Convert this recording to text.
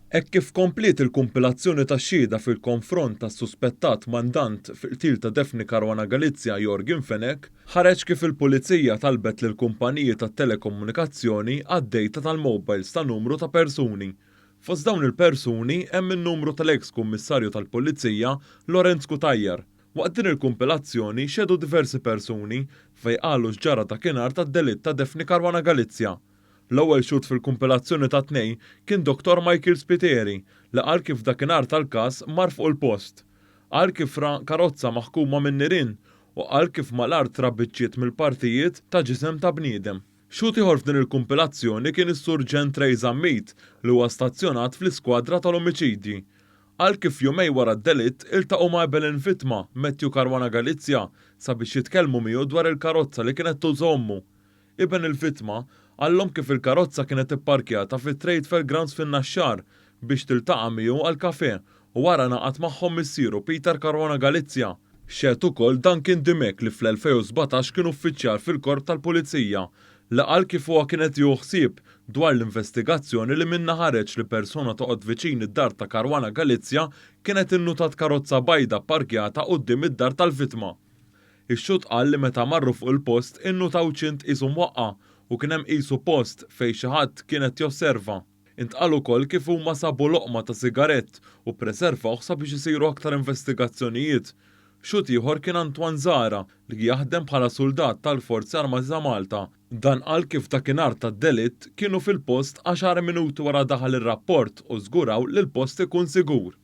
Hekk kif komplet il-kumpilazzjoni tax-xhieda fil-konfront tas-suspettat mandant fil-qtil ta' Daphne Caruana Galizia Jorgen Fenek, ħareġ kif il-Pulizija talbet lill-kumpaniji tat-telekomunikazzjoni għad-dejta tal-mobiles ta' numru ta' persuni. Fost dawn il-persuni hemm in-numru tal-eks kummissarju tal-Pulizija Lorenz Kutajjar. Waqt din il-kumpilazzjoni xedu diversi persuni fejn qalu x'ġara dakinhar tad-delitt ta' Daphne Caruana Galizia. L-ewwel xut fil-kumpilazzjoni ta' tnejn kien Dr. Michael Spiteri li qal kif dakinhar tal-każ mar fuq il-post. Qal kif ra karozza maħkuma minn nirien u qal kif mal-art trabbiċċiet mill-partijiet ta' ġisem ta' bniedem. Xut ieħor f'din il-kumpilazzjoni kien is-surġent Ray Zammit li huwa stazzjonat fl-iskwadra tal-omiċidji. Qal kif jumej wara d-delitt iltaqgħu ma' Belen vittma Matthew Caruana Galizia sabiex jitkellmu miegħu dwar il-karozza li kienet tuża ommu. Iben il-vittma għallhom kif il-karozza kienet ipparkjata fit-Trade Fairgrounds fin-Naxxar biex tiltaqa' miegħu għall-kafè u wara ngħaqad magħhom missieru Peter Caruana Galizia. Xehed ukoll Duncan Dimek li fl-2017 kien uffiċjal fil-Korp tal-Pulizija li qal kif huwa kienet jieħu ħsieb dwar l-investigazzjoni li minnha ħareġ li persuna toqgħod viċin id-dar ta' Caruana Galizia kienet innutat karozza bajda pparkjata quddiem id-dar tal-vittma. Ix-xut qal li meta marru fuq il-post innutaw ċint qisu mwaqqa' u kien hemm qisu post fejn xi ħadd kienet josserva. Intqal ukoll kif huma sabu loqma ta' sigarett u preservawh sabiex isiru aktar investigazzjonijiet. Xut ieħor kien Antwan Zara li jaħdem bħala soldat tal-Forzi Armati ta' Malta. Dan qal kif dakinhar tad-delitt kienu fil-post 10 minuti wara daħal ir-rapport u żguraw li l-post ikun sigur.